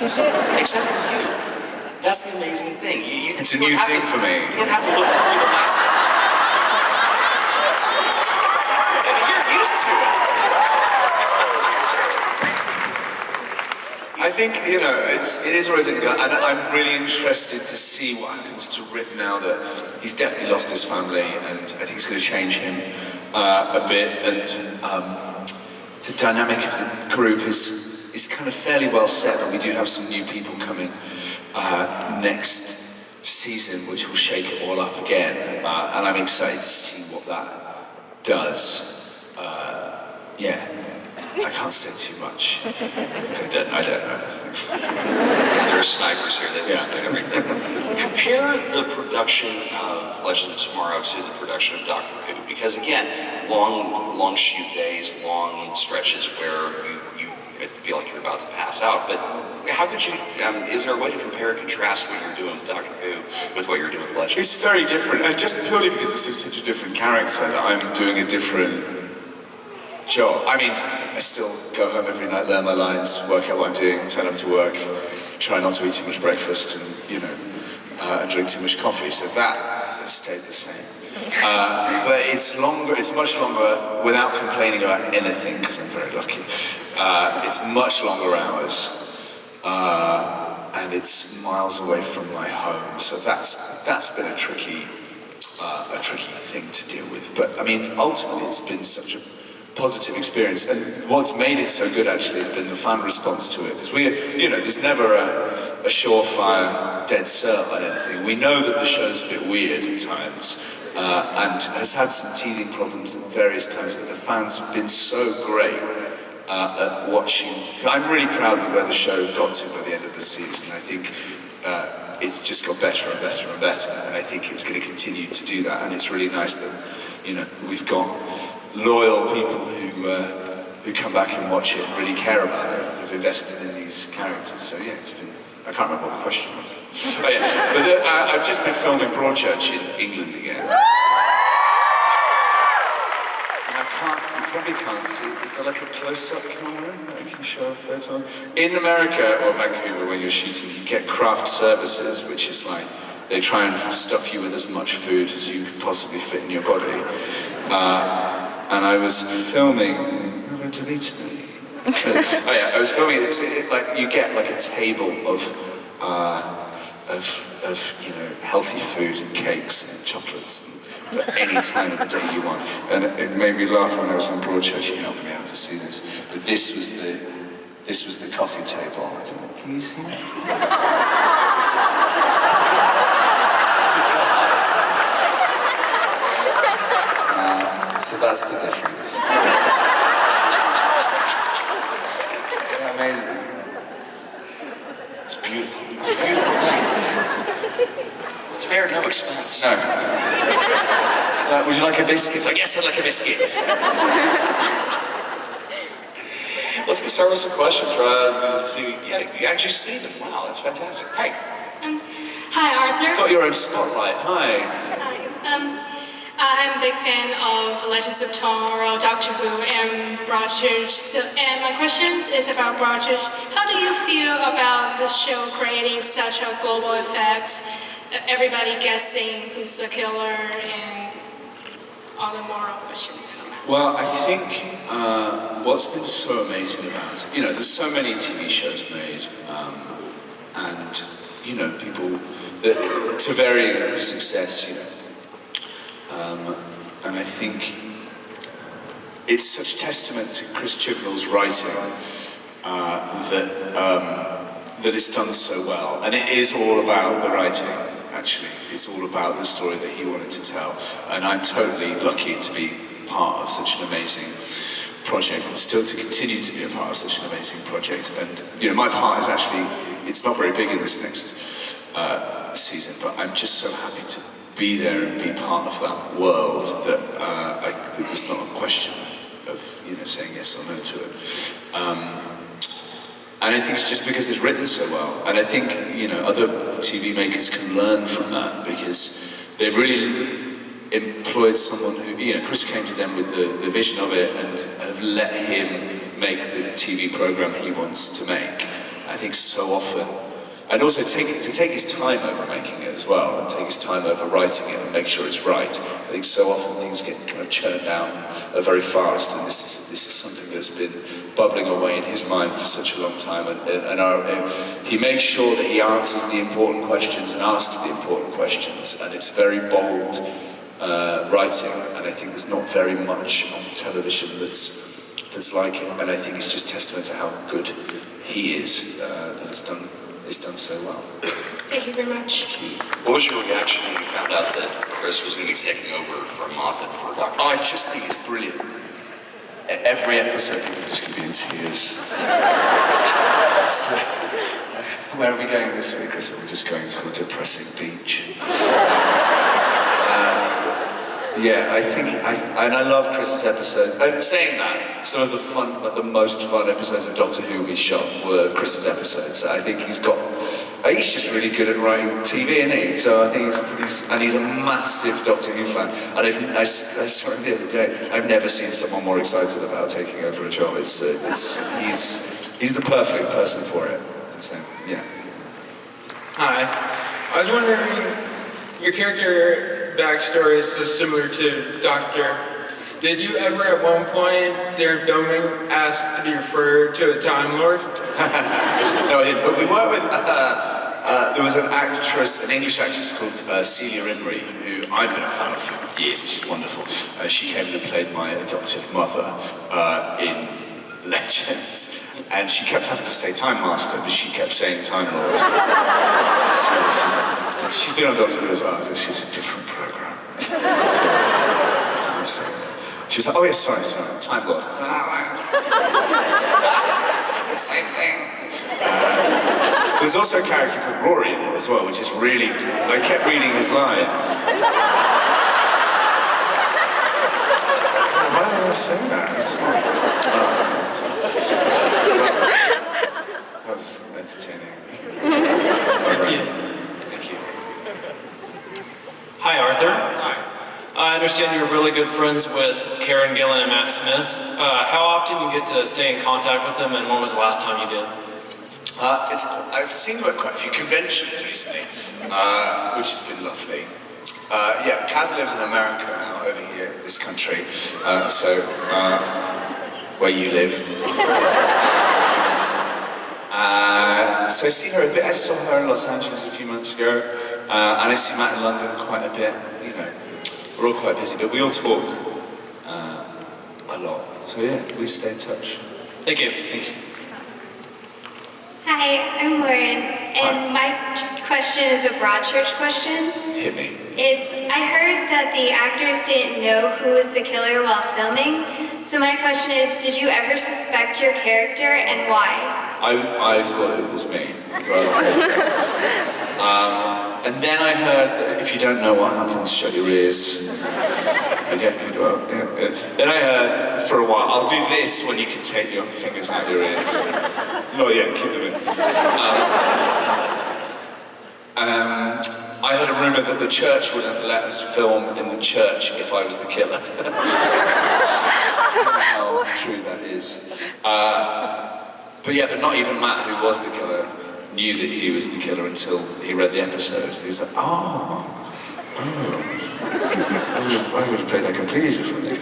Except for you. That's the amazing thing. It's a new thing for me. You don't have to look through the last one. And you're used to it. I think, you know, it is always a good, and I'm really interested to see what happens to Rip now that he's definitely lost his family, and I think it's going to change him a bit, and the dynamic of the group is kind of fairly well set, but we do have some new people coming next season, which will shake it all up again, and I'm excited to see what that does. Yeah. I can't say too much. I don't know. There are snipers here that listen to everything. Compare the production of Legend of Tomorrow to the production of Doctor Who, because again, long shoot days, long stretches where you feel like you're about to pass out. But how could you? Is there a way to compare and contrast what you're doing with Doctor Who with what you're doing with Legend? It's very different, and just purely because this is such a different character that I'm doing a different job. I mean, I still go home every night, learn my lines, work out what I'm doing, turn up to work, try not to eat too much breakfast, and and drink too much coffee. So that has stayed the same. But it's longer. It's much longer without complaining about anything because I'm very lucky. It's much longer hours, and it's miles away from my home. So that's been a tricky thing to deal with. But I mean, ultimately, it's been such a positive experience, and what's made it so good actually has been the fan response to it, because there's never a surefire dead cert on anything. We know that the show's a bit weird at times, and has had some teething problems at various times, but the fans have been so great at watching. I'm really proud of where the show got to by the end of the season. I think it's just got better and better and better, and I think it's going to continue to do that, and it's really nice that we've got loyal people who come back and watch it and really care about it, who've invested in these characters. So yeah, it's been. I can't remember what the question was. Oh yeah, but I've just been filming Broadchurch in England again. And you probably can't see. Is there like a close-up camera that I can show a photo? In America or Vancouver, when you're shooting, you get craft services, which is like they try and stuff you with as much food as you could possibly fit in your body. And I was filming. Have I deleted it? I was filming it. Like you get like a table of healthy food and cakes and chocolates for any time of the day you want. And it made me laugh when I was on Broadchurch. You're not going to be able to see this, but this was the coffee table. Can you see that? So that's the difference. Isn't that amazing? It's beautiful. It's a beautiful thing. It's spared no expense. No. Would you like a biscuit? It's like, yes, I'd like a biscuit. Let's get started with some questions. You actually see them. Wow, that's fantastic. Hey. Hi, Arthur. You've got your own spotlight. Hi. Hi. I'm a big fan of Legends of Tomorrow, Doctor Who, and Broadchurch. And my question is about Broadchurch. How do you feel about this show creating such a global effect? Everybody guessing who's the killer and all the moral questions. Well, I think what's been so amazing about it, there's so many TV shows made, and people to varying success, and I think it's such testament to Chris Chibnall's writing that it's done so well. And it is all about the writing, actually. It's all about the story that he wanted to tell. And I'm totally lucky to be part of such an amazing project and still to continue to be a part of such an amazing project. And, my part is actually, it's not very big in this next season, but I'm just so happy to be there and be part of that world that there's not a question of saying yes or no to it. And I think it's just because it's written so well. And I think other TV makers can learn from that because they've really employed someone who Chris came to them with the vision of it and have let him make the TV program he wants to make. I think so often, and also to take his time over making it as well, and take his time over writing it and make sure it's right. I think so often things get kind of churned out very fast, and this is something that's been bubbling away in his mind for such a long time, and he makes sure that he answers the important questions and asks the important questions, and it's very bold writing, and I think there's not very much on television that's like it, and I think it's just testament to how good he is that it's done so well. Thank you very much. What was your reaction when you found out that Chris was going to be taking over from Moffat for Dr. I just think it's brilliant. Every episode, people just could be in tears. So, where are we going this week? I said, we're just going to a depressing beach. Yeah, I think, and I love Chris's episodes. And saying that, some of the fun, like the most fun episodes of Doctor Who we shot were Chris's episodes. I think he's just really good at writing TV, isn't he? So I think he's a massive Doctor Who fan. And I saw him the other day, I've never seen someone more excited about taking over a job. He's the perfect person for it. So, yeah. Hi. I was wondering, your character backstory is so similar to Doctor. Did you ever at one point during filming ask to be referred to a Time Lord? No, I didn't. But we worked with, there was an actress, an English actress called Celia Imrie, who I've been a fan of for years, and she's wonderful. She came and played my adoptive mother in Legends. And she kept having to say Time Master, but she kept saying Time Lord. She's been on Doctor Who as well, so she's a different program. So, she was like, oh yes, sorry, Time Lord. I was like, the same thing. There's also a character called Rory in it as well, which is really, I kept reading his lines. Why did I say that? It's that was entertaining. Thank you. Hi, Arthur. Hi. I understand you're really good friends with Karen Gillan and Matt Smith. How often do you get to stay in contact with them, and when was the last time you did? I've seen them at quite a few conventions recently, which has been lovely. Yeah, Kaz lives in America now, over here in this country, where you live. So I see her a bit. I saw her in Los Angeles a few months ago, and I see Matt in London quite a bit. You know, we're all quite busy, but we all talk a lot. So yeah, we stay in touch. Thank you. Thank you. Hi, I'm Lauren, and my question is a Broadchurch question. Hit me. I heard that the actors didn't know who was the killer while filming, so my question is, did you ever suspect your character, and why? I thought it was me as well. And then I heard that if you don't know what happens, shut your ears. Yeah. Then I heard for a while, I'll do this when you can take your fingers out your ears. Not yet, keep them in. I heard a rumour that the church wouldn't let us film in the church if I was the killer. I don't know how true that is. But not even Matt, who was the killer, knew that he was the killer until he read the episode. He was like, I would have played that completely differently.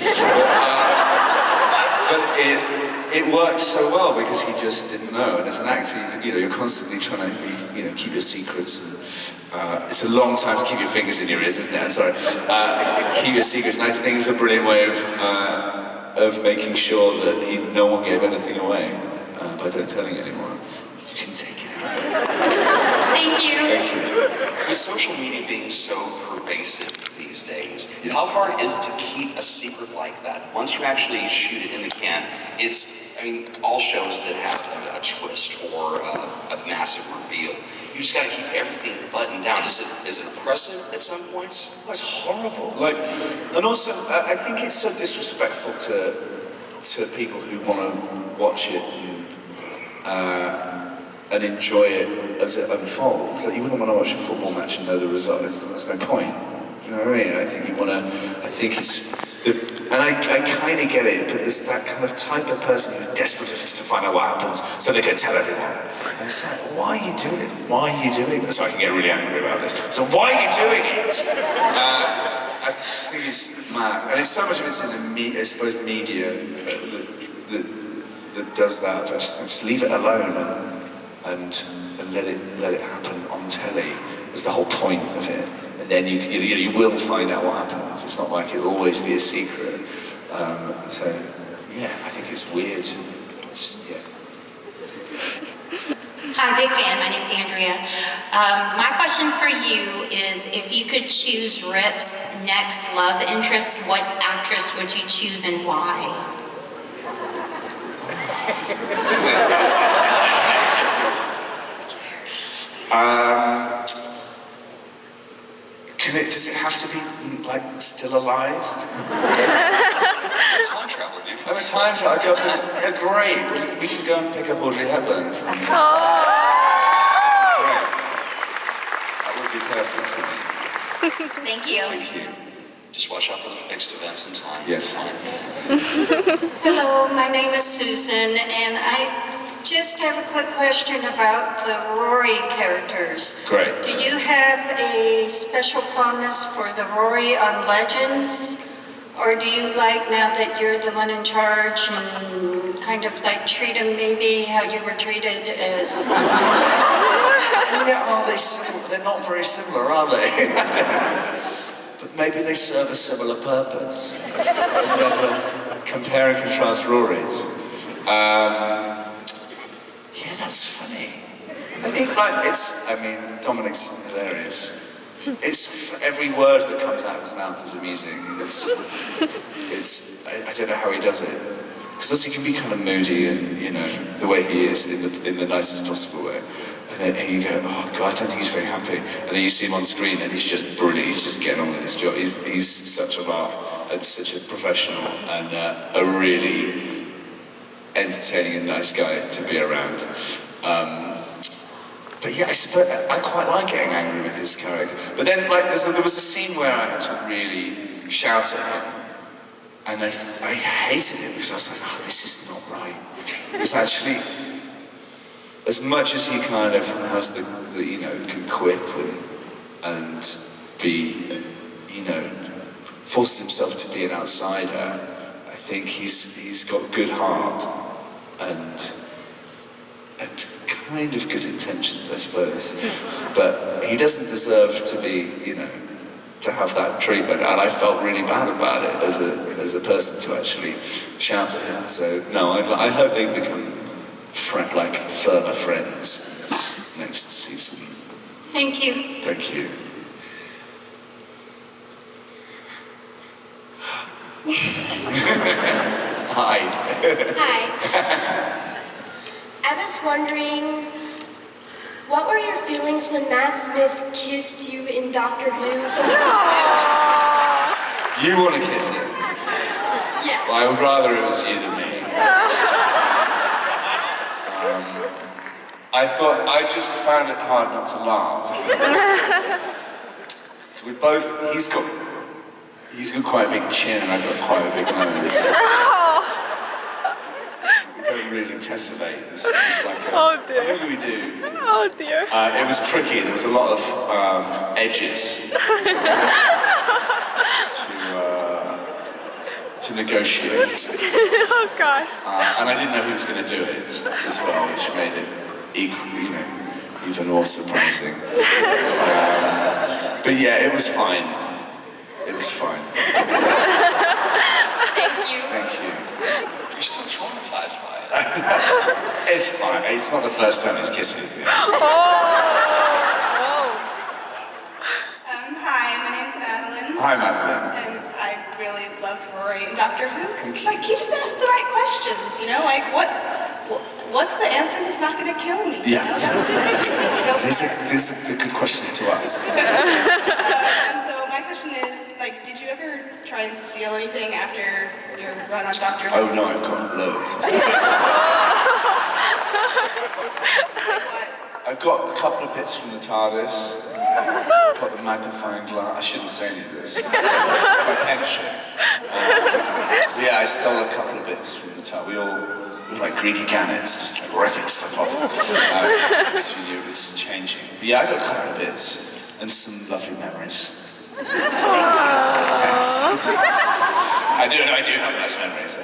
But it worked so well because he just didn't know. And as an actor, you're constantly trying to keep your secrets. And, it's a long time to keep your fingers in your ears, isn't it? I'm sorry. To keep your secrets. And I just think it was a brilliant way of making sure that no one gave anything away by don't telling anyone. You can take it out. Thank you. Thank you. With social media being so pervasive these days, how hard is it to keep a secret like that? Once you actually shoot it in the can, all shows that have a twist or a massive reveal, you just gotta keep everything buttoned down. Is it oppressive at some points? That's horrible. And also, I think it's so disrespectful to people who want to watch it and enjoy it as it unfolds. Like, you wouldn't want to watch a football match and know the result. There's no point. You know what I mean? I think it's and I kind of get it, but there's that kind of type of person who desperately wants to find out what happens, so they go tell everyone. And it's like, why are you doing it? Why are you doing this? So I can get really angry about this. So why are you doing it? I just think it's mad, and it's so much of it's in the I suppose media that does that. But just leave it alone and let it happen on telly. Is the whole point of it. And then you will find out what happens. It's not like it'll always be a secret. So yeah, I think it's weird. Yeah. Hi, big fan. My name's Andrea. My question for you is, if you could choose Rip's next love interest, what actress would you choose and why? Does it have to be like still alive? Time travel, dude. I'm a time travel. I go, yeah, great. We can go and pick up Audrey Hepburn. Great. That would be perfect for me. Thank you. Thank you. Just watch out for the fixed events in time. Yes. Hello, my name is Susan, and I just have a quick question about the Rory characters. Great. Do you have a special fondness for the Rory on Legends? Or do you like, now that you're the one in charge, and kind of like treat him maybe how you were treated as... Yeah, are they similar? They're not very similar, are they? But maybe they serve a similar purpose. Never compare and contrast Rory's. Yeah, that's funny. I think Dominic's hilarious. It's every word that comes out of his mouth is amusing. I don't know how he does it. Because he can be kind of moody and, the way he is in the nicest possible way. And then you go, oh God, I don't think he's very happy. And then you see him on screen and he's just brilliant. He's just getting on with his job. He's such a laugh and such a professional and a really entertaining and nice guy to be around. But yeah, I suppose I quite like getting angry with his character. But then, there was a scene where I had to really shout at him, and I hated it because I was like, oh, this is not right. It's actually, as much as he kind of has can quip and be, forces himself to be an outsider. I think he's got a good heart and kind of good intentions, I suppose. But he doesn't deserve to be, to have that treatment. And I felt really bad about it as a person to actually shout at him. So no, I hope they become firmer friends this next season. Thank you. Thank you. Hi. Hi. I was wondering, what were your feelings when Matt Smith kissed you in Doctor Who? You want to kiss him? Yeah. Well, I would rather it was you than me. I just found it hard not to laugh. So he's got quite a big chin and I've got quite a big nose. We don't really tessellate. It's like Oh dear. maybe we do. Oh dear. It was tricky. There was a lot of edges to negotiate. Oh God. And I didn't know who was going to do it as well, which made it even more surprising. But yeah, it was fine. It was fine. Thank you. Thank you. You're still traumatized by it. It's fine. It's not the first time he's kissed me. Hi, my name's Madeline. Hi, Madeline. And I really loved Rory in Doctor Who because, he just asked the right questions. What's the answer that's not going to kill me? Yeah. These are good questions to us. And so my question is, did you ever try and steal anything after your run on Doctor Who? Oh no, I've got loads. What? I've got a couple of bits from the TARDIS. got the magnifying glass. I shouldn't say any of this. It's my pension. Yeah, I stole a couple of bits from the top. We were like greedy gannets, just like ripping stuff off. Because we knew it was changing. But yeah, I got a couple of bits and some lovely memories. Thanks. I do have nice memories.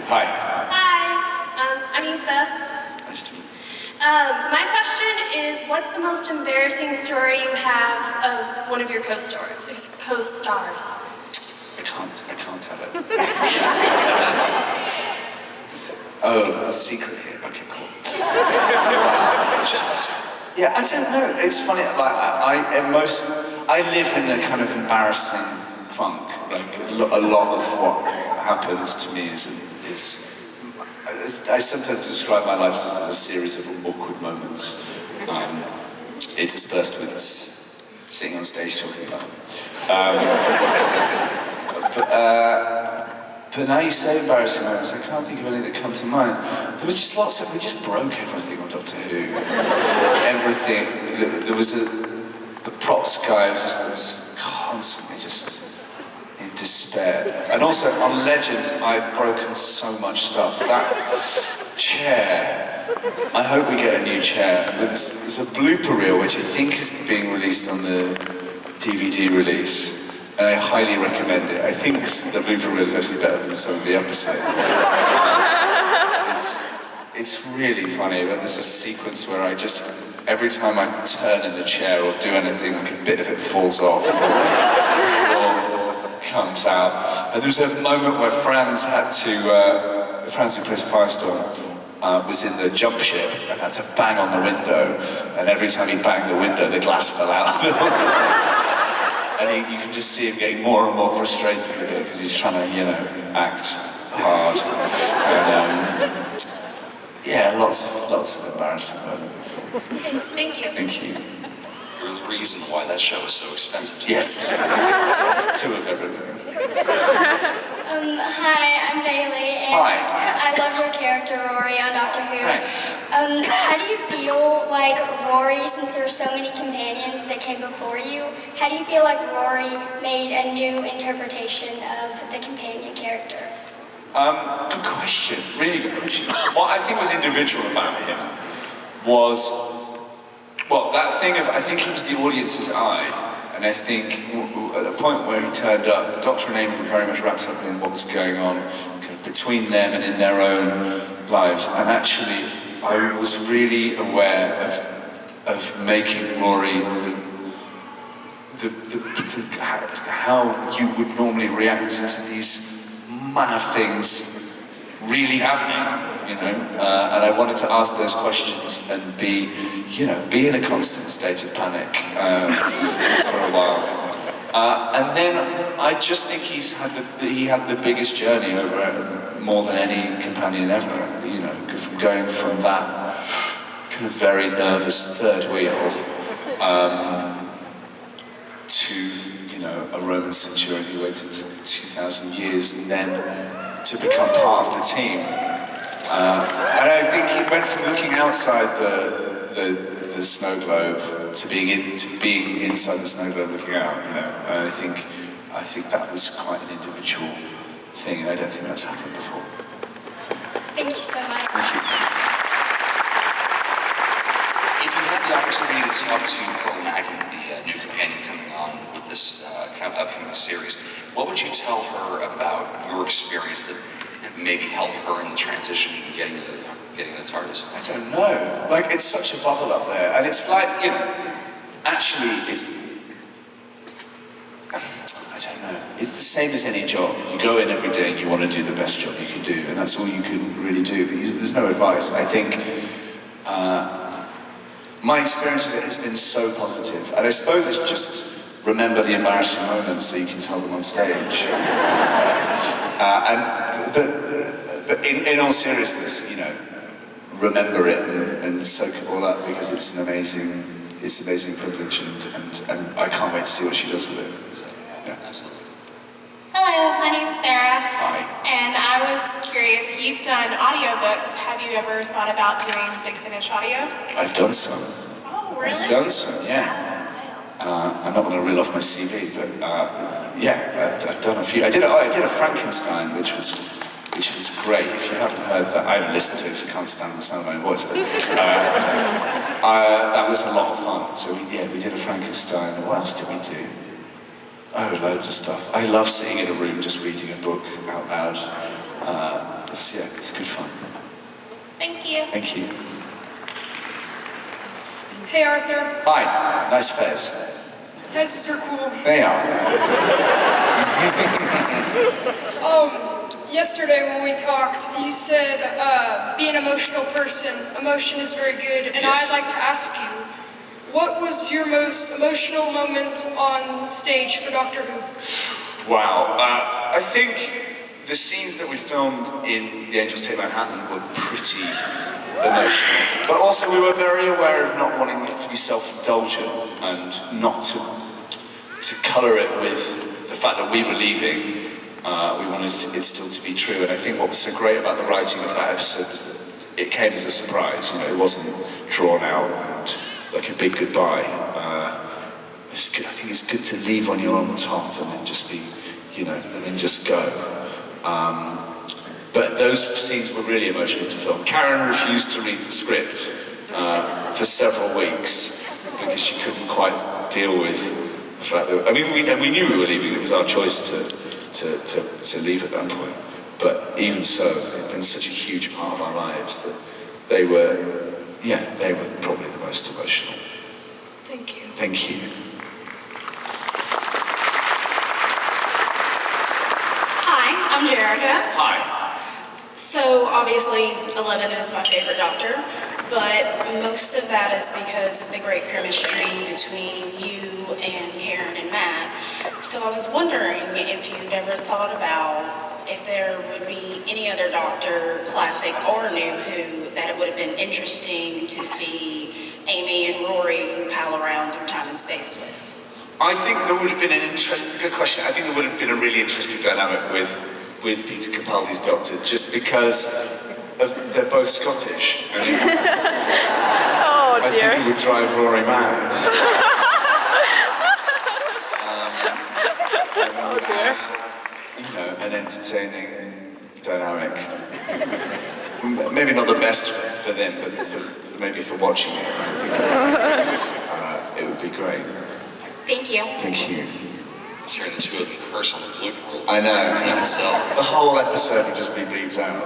Hi. Hi, I'm Isa. Nice to meet you. My question is, what's the most embarrassing story you have of one of your co-stars? I can't tell it. Oh, the secret here. Okay, cool. It's just my secret. Yeah, I don't know. It's funny. Like I live in a kind of embarrassing funk. Like a lot of what happens to me is I sometimes describe my life just as a series of awkward moments, interspersed with sitting on stage talking about them. But now you say embarrassing moments, I can't think of any that come to mind. There was just lots of, we just broke everything on Doctor Who. Everything. There was the props guy was constantly just in despair. And also on Legends, I've broken so much stuff. That chair, I hope we get a new chair. There's a blooper reel which I think is being released on the DVD release. And I highly recommend it. I think the blooper reel is actually better than some of the episodes. It's really funny, but there's a sequence where I just, every time I turn in the chair or do anything, like a bit of it falls off or comes out. And there's a moment where Franz who plays Firestorm, was in the jump ship and had to bang on the window. And every time he banged the window, the glass fell out. And you can just see him getting more and more frustrated with it because he's trying to, act hard. And yeah, lots of embarrassing moments. Thank you. Thank you. You're the reason why that show is so expensive to Yes. It's two of everything. Hi, I'm Bailey, and Hi. I love your character Rory on Doctor Who. Thanks. How do you feel like Rory, since there are so many companions that came before you, how do you feel like Rory made a new interpretation of the companion character? Good question. Really good question. What I think was individual about him was, well, that thing of, I think he was the audience's eye. And I think at the point where he turned up, the Doctor and Amy were very much wrapped up in what was going on kind of between them and in their own lives. And actually, I was really aware of making Rory how you would normally react to these mad things really happening. And I wanted to ask those questions and be in a constant state of panic for a while. And then I just think he had the biggest journey over more than any companion ever. From going from that kind of very nervous third wheel to a Roman centurion who waited 2,000 years and then to become part of the team. And I think he went from looking outside the snow globe to being inside the snow globe looking out. And I think that was quite an individual thing, and I don't think that's happened before. Thank you so much. Thank you. If you had the opportunity to talk to Pearl Mackie, the new companion coming on with this upcoming series, what would you tell her about your experience that maybe help her in the transition and getting the TARDIS? I don't know. Like, it's such a bubble up there, and it's like, actually, I don't know. It's the same as any job. You go in every day and you want to do the best job you can do, and that's all you can really do. But there's no advice. I think my experience of it has been so positive, and I suppose it's just remember the embarrassing moments so you can tell them on stage. But in all seriousness, remember it and soak it all up because it's an amazing privilege and I can't wait to see what she does with it. So, yeah. Absolutely. Hello, my name is Sarah. Hi. And I was curious, you've done audiobooks. Have you ever thought about doing Big Finish audio? I've done some. Really? I've done some, yeah. I'm not going to reel off my CV, but yeah, I've done a few. I did a Frankenstein, which was great. If you haven't heard that, I haven't listened to it because I can't stand the sound of my own voice, but that was a lot of fun. So we did a Frankenstein. What else did we do? Oh, loads of stuff. I love sitting in a room just reading a book out loud. It's good fun. Thank you. Thank you. Hey Arthur, Hi, nice fez. fezes are cool. They are. Yesterday when we talked, you said be an emotional person. Emotion is very good, and Yes. I'd like to ask you, what was your most emotional moment on stage for Doctor Who? Wow. I think the scenes that we filmed in The Angels Take Manhattan were pretty emotional. But also we were very aware of not wanting it to be self-indulgent and not to colour it with the fact that we were leaving. We wanted it still to be true. And I think what was so great about the writing of that episode was that it came as a surprise. You know, it wasn't drawn out and like a big goodbye. It's good. I think it's good to leave when you're on top and then just be, and then just go. But those scenes were really emotional to film. Karen refused to read the script for several weeks because she couldn't quite deal with the fact that, we knew we were leaving. It was our choice to leave at that point. But even so, it had been such a huge part of our lives that they were probably the most emotional. Thank you. Thank you. Hi, I'm Jerica. Hi. So obviously 11 is my favorite Doctor, but most of that is because of the great chemistry between you and Karen and Matt. So I was wondering if you'd ever thought about if there would be any other Doctor, classic or new Who, that it would have been interesting to see Amy and Rory pal around through time and space with. I think there would have been good question. I think there would have been a really interesting dynamic with Peter Capaldi's Doctor, just because they're both Scottish. I think it would drive Rory mad. An entertaining dynamic. Maybe not the best for them, but maybe for watching it. I think it would be great. Thank you. Thank you. Hearing the two of them curse on the blue world. I know. In itself. The whole episode would just be bleeped out.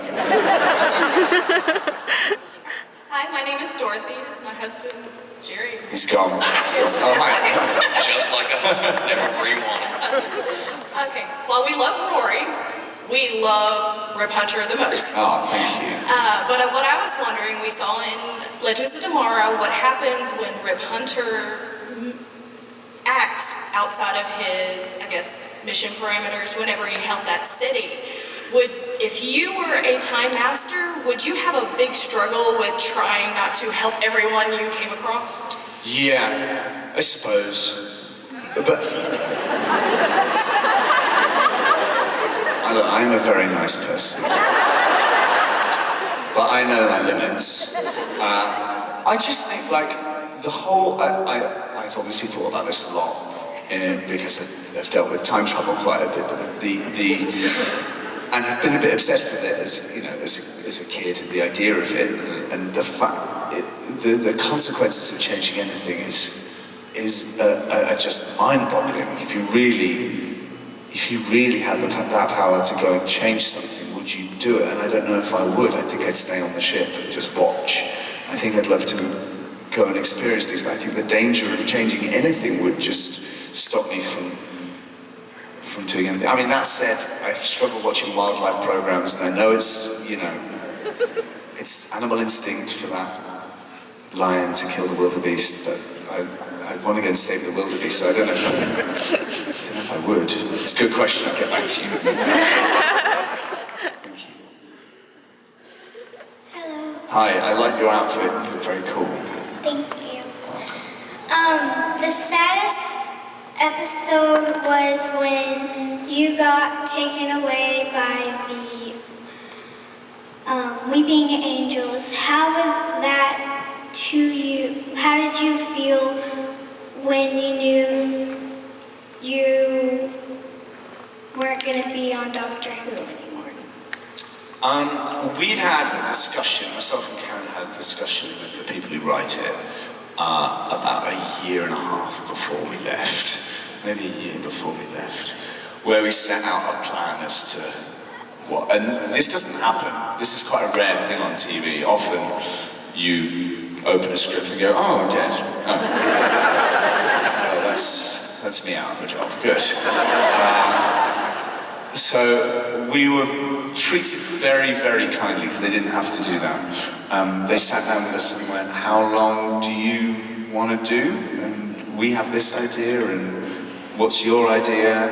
Hi, my name is Dorothy. This is my husband, Jerry. He's gone. Oh, hi. Just like a husband, never free one. Okay, well, we love Rory. We love Rip Hunter the most. Oh, thank you. But what I was wondering, we saw in Legends of Tomorrow what happens when Rip Hunter acts outside of his, mission parameters whenever he helped that city. If you were a Time Master, would you have a big struggle with trying not to help everyone you came across? Yeah, I suppose. But I'm a very nice person. But I know my limits. I just think the whole, I've obviously thought about this a lot because I've dealt with time travel quite a bit, but and I've been a bit obsessed with it as a kid, and the idea of it, and the fact, the consequences of changing anything are just mind-boggling. If you really had that power to go and change something, would you do it? And I don't know if I would. I think I'd stay on the ship and just watch. I think I'd love to go and experience things, but I think the danger of changing anything would just stop me from doing anything. I mean, that said, I struggle watching wildlife programs, and I know it's animal instinct for that lion to kill the wildebeest, but I want to go and save the wildebeest, so I don't know if I would. It's a good question, I'll get back to you. Thank you. Hello. Hi, I like your outfit, you look very cool. Thank you. The saddest episode was when you got taken away by the Weeping Angels. How was that to you? how did you feel when you knew you weren't going to be on Doctor Who anymore? We'd had a discussion, myself and Karen had a discussion with the people who write it about a year and a half before we left, maybe a year before we left, where we set out a plan as to what, and this doesn't happen, this is quite a rare thing on TV. Often you open a script and go, oh, I'm dead. Oh. Oh, that's me out of a job, good. So we were treated very, very kindly because they didn't have to do that. They sat down with us and went, how long do you want to do? And we have this idea, and what's your idea?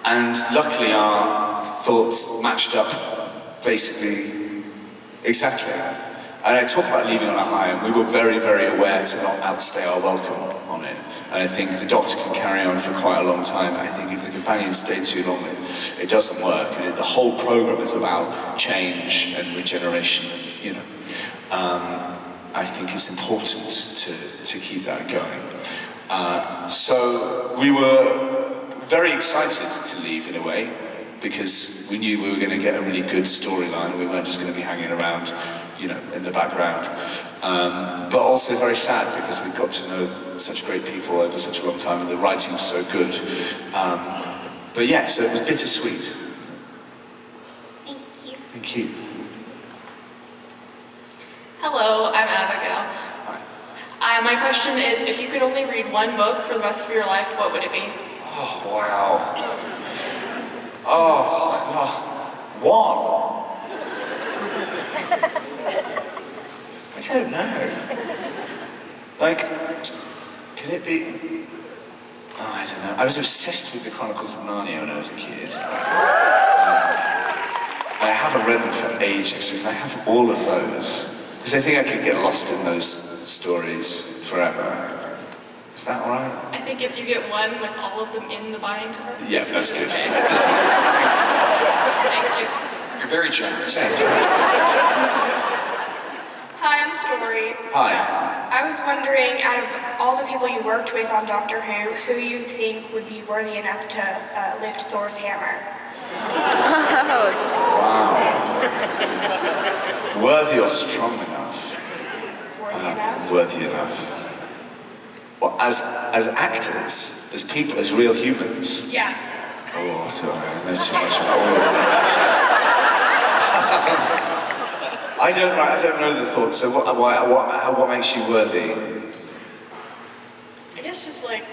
And luckily our thoughts matched up basically exactly. And I talk about leaving on a high, and we were very, very aware to not outstay our welcome on it. And I think the Doctor can carry on for quite a long time. I think if the companions stay too long, it doesn't work. And the whole program is about change and regeneration. And, I think it's important to keep that going. So we were very excited to leave in a way, because we knew we were going to get a really good storyline. We weren't just going to be hanging around, in the background. But also very sad because we got to know such great people over such a long time, and the writing's so good. But yeah, so it was bittersweet. Thank you. Thank you. Hello, I'm Abigail. My question is, if you could only read one book for the rest of your life, what would it be? Oh, wow. Oh, one. I don't know. Can it be? Oh, I don't know. I was obsessed with the Chronicles of Narnia when I was a kid. I haven't read them for ages, so can I have all of those? Because I think I could get lost in those stories forever. Is that all right? I think if you get one with all of them in the bind. Yeah, that's good. Okay. Thank you. You're very generous. Hi, I'm Story. Hi. I was wondering, out of all the people you worked with on Doctor who you think would be worthy enough to lift Thor's hammer? Wow. Worthy or strong enough? Worthy enough? Worthy enough. Well, as actors, as people, as real humans. Yeah. Oh, sorry, I know too much about all of that. I don't know the thought. So what makes you worthy? I guess just like,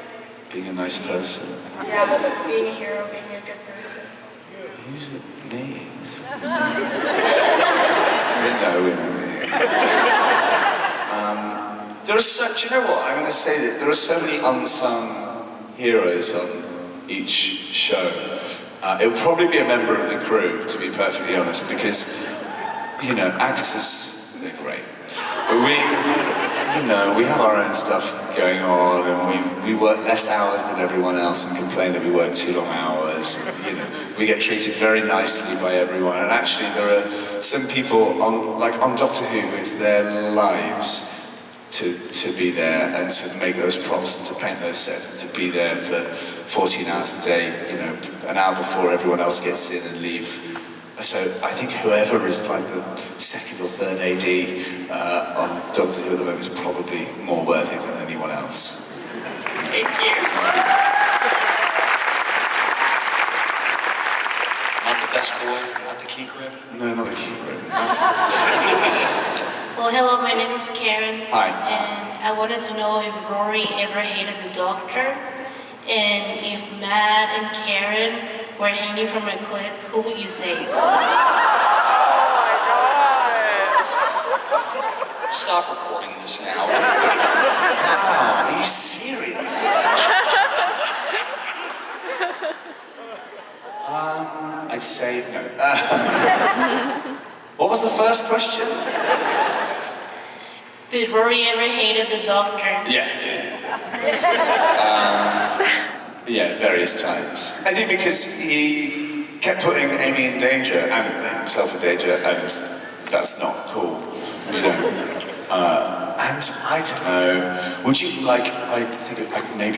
Being a nice person. yeah, being a hero, being a good person. Who's it? Me? We know me. There are such, you know what, I'm going to say that there are so many unsung heroes on each show. It would probably be a member of the crew, to be perfectly honest, because, actors, they're great. But we have our own stuff going on, and we work less hours than everyone else and complain that we work too long hours. We get treated very nicely by everyone, and actually there are some people on Doctor Who, it's their lives to be there and to make those props and to paint those sets and to be there for 14 hours a day, an hour before everyone else gets in and leave. So I think whoever is like the second or third AD on Doctor Who at the moment is probably more worthy than anyone else. Thank you. Not the best boy, not the key grip. No, not the key grip. Well, hello, my name is Karen. Hi. And I wanted to know if Rory ever hated the Doctor, and if Matt and Karen were hanging from a cliff, who would you save? Oh my God! Stop recording this now. Wow, are you serious? I'd say no. What was the first question? Did Rory ever hated the Doctor? Yeah. Yeah, various times. I think because he kept putting Amy in danger and himself in danger, and that's not cool, And I don't know, would you like, I think maybe